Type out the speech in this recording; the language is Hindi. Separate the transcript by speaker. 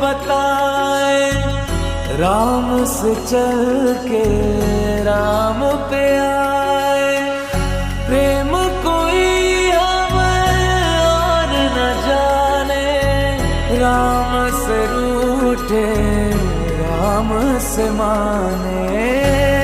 Speaker 1: बताए, राम से चल के राम पे आए। प्रेम कोई हमें और न जाने, राम से रूठे राम से माने।